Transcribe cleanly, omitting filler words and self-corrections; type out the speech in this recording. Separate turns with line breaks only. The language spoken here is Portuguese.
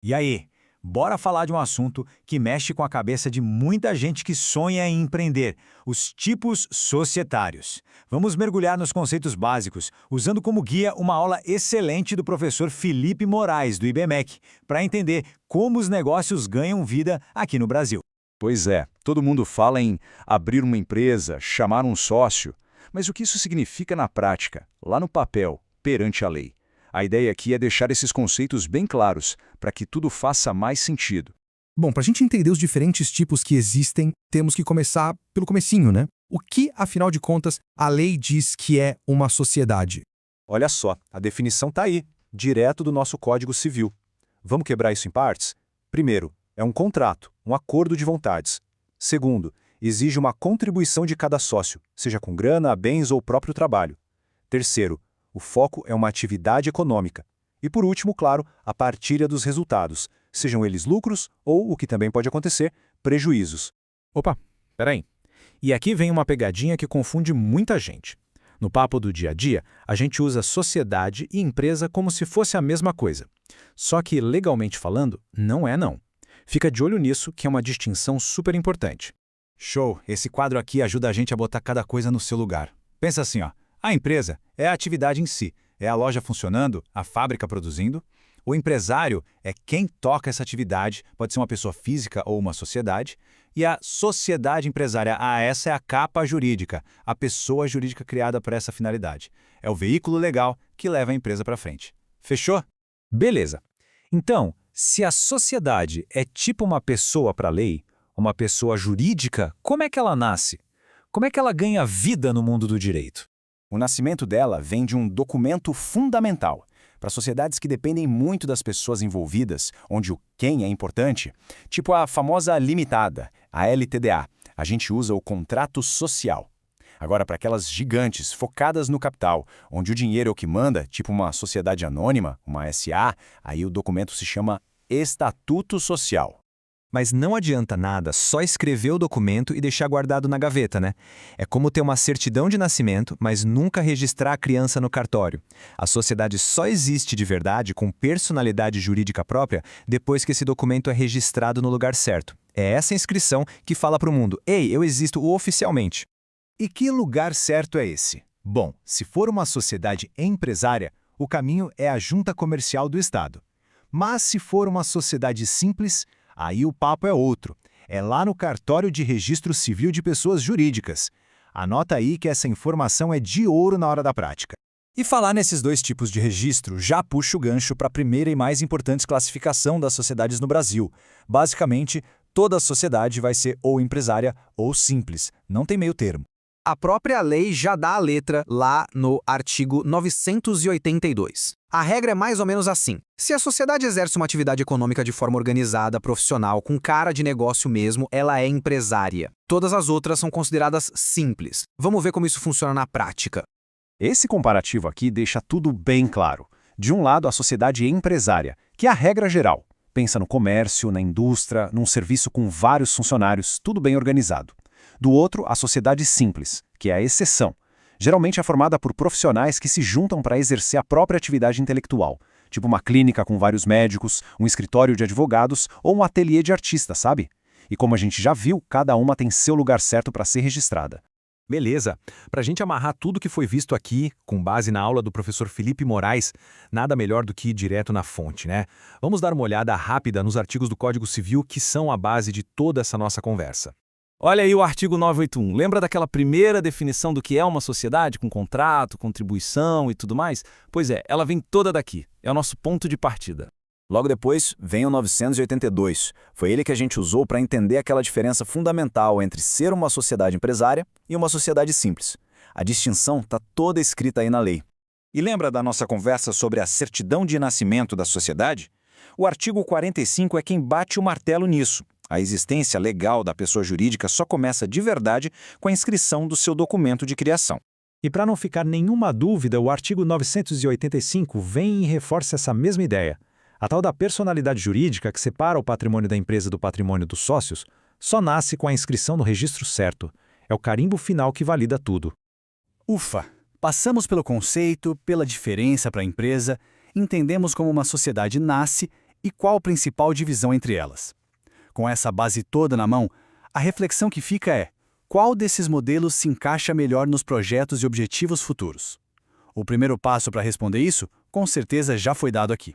E aí, bora falar de um assunto que mexe com a cabeça de muita gente que sonha em empreender, os tipos societários. Vamos mergulhar nos conceitos básicos, usando como guia uma aula excelente do professor Felipe Moraes, do IBMEC, para entender como os negócios ganham vida aqui no Brasil.
Pois é, todo mundo fala em abrir uma empresa, chamar um sócio, mas o que isso significa na prática, lá no papel, perante a lei? A ideia aqui é deixar esses conceitos bem claros, para que tudo faça mais sentido.
Bom, para a gente entender os diferentes tipos que existem, temos que começar pelo comecinho, né? O que, afinal de contas, a lei diz que é uma sociedade?
Olha só, a definição está aí, direto do nosso Código Civil. Vamos quebrar isso em partes? Primeiro, é um contrato, um acordo de vontades. Segundo, exige uma contribuição de cada sócio, seja com grana, bens ou próprio trabalho. Terceiro, o foco é uma atividade econômica. E por último, claro, a partilha dos resultados, sejam eles lucros ou, o que também pode acontecer, prejuízos.
Opa, peraí. E aqui vem uma pegadinha que confunde muita gente. No papo do dia a dia, a gente usa sociedade e empresa como se fosse a mesma coisa. Só que, legalmente falando, não é não. Fica de olho nisso, que é uma distinção super importante.
Show! Esse quadro aqui ajuda a gente a botar cada coisa no seu lugar. Pensa assim, ó. A empresa é a atividade em si, é a loja funcionando, a fábrica produzindo. O empresário é quem toca essa atividade, pode ser uma pessoa física ou uma sociedade. E a sociedade empresária, essa é a capa jurídica, a pessoa jurídica criada para essa finalidade. É o veículo legal que leva a empresa para frente. Fechou?
Beleza. Então, se a sociedade é tipo uma pessoa para a lei, uma pessoa jurídica, como é que ela nasce? Como é que ela ganha vida no mundo do direito?
O nascimento dela vem de um documento fundamental. Para sociedades que dependem muito das pessoas envolvidas, onde o quem é importante, tipo a famosa limitada, a LTDA, a gente usa o contrato social. Agora, para aquelas gigantes focadas no capital, onde o dinheiro é o que manda, tipo uma sociedade anônima, uma SA, aí o documento se chama Estatuto Social.
Mas não adianta nada só escrever o documento e deixar guardado na gaveta, né? É como ter uma certidão de nascimento, mas nunca registrar a criança no cartório. A sociedade só existe de verdade, com personalidade jurídica própria, depois que esse documento é registrado no lugar certo. É essa inscrição que fala para o mundo: ei, eu existo oficialmente.
E que lugar certo é esse? Bom, se for uma sociedade empresária, o caminho é a junta comercial do Estado. Mas se for uma sociedade simples, aí o papo é outro. É lá no cartório de registro civil de pessoas jurídicas. Anota aí que essa informação é de ouro na hora da prática. E falar nesses dois tipos de registro já puxa o gancho para a primeira e mais importante classificação das sociedades no Brasil. Basicamente, toda sociedade vai ser ou empresária ou simples, não tem meio termo.
A própria lei já dá a letra lá no artigo 982. A regra é mais ou menos assim. Se a sociedade exerce uma atividade econômica de forma organizada, profissional, com cara de negócio mesmo, ela é empresária. Todas as outras são consideradas simples. Vamos ver como isso funciona na prática.
Esse comparativo aqui deixa tudo bem claro. De um lado, a sociedade empresária, que é a regra geral. Pensa no comércio, na indústria, num serviço com vários funcionários, tudo bem organizado. Do outro, a sociedade simples, que é a exceção. Geralmente é formada por profissionais que se juntam para exercer a própria atividade intelectual, tipo uma clínica com vários médicos, um escritório de advogados ou um ateliê de artista, sabe? E como a gente já viu, cada uma tem seu lugar certo para ser registrada.
Beleza. Para a gente amarrar tudo que foi visto aqui, com base na aula do professor Felipe Moraes, nada melhor do que ir direto na fonte, né? Vamos dar uma olhada rápida nos artigos do Código Civil que são a base de toda essa nossa conversa. Olha aí o artigo 981. Lembra daquela primeira definição do que é uma sociedade, com contrato, contribuição e tudo mais? Pois é, ela vem toda daqui. É o nosso ponto de partida.
Logo depois, vem o 982. Foi ele que a gente usou para entender aquela diferença fundamental entre ser uma sociedade empresária e uma sociedade simples. A distinção está toda escrita aí na lei. E lembra da nossa conversa sobre a certidão de nascimento da sociedade? O artigo 45 é quem bate o martelo nisso. A existência legal da pessoa jurídica só começa de verdade com a inscrição do seu documento de criação.
E para não ficar nenhuma dúvida, o artigo 985 vem e reforça essa mesma ideia. A tal da personalidade jurídica que separa o patrimônio da empresa do patrimônio dos sócios só nasce com a inscrição no registro certo. É o carimbo final que valida tudo.
Ufa! Passamos pelo conceito, pela diferença para a empresa, entendemos como uma sociedade nasce e qual a principal divisão entre elas. Com essa base toda na mão, a reflexão que fica é: qual desses modelos se encaixa melhor nos projetos e objetivos futuros? O primeiro passo para responder isso, com certeza, já foi dado aqui.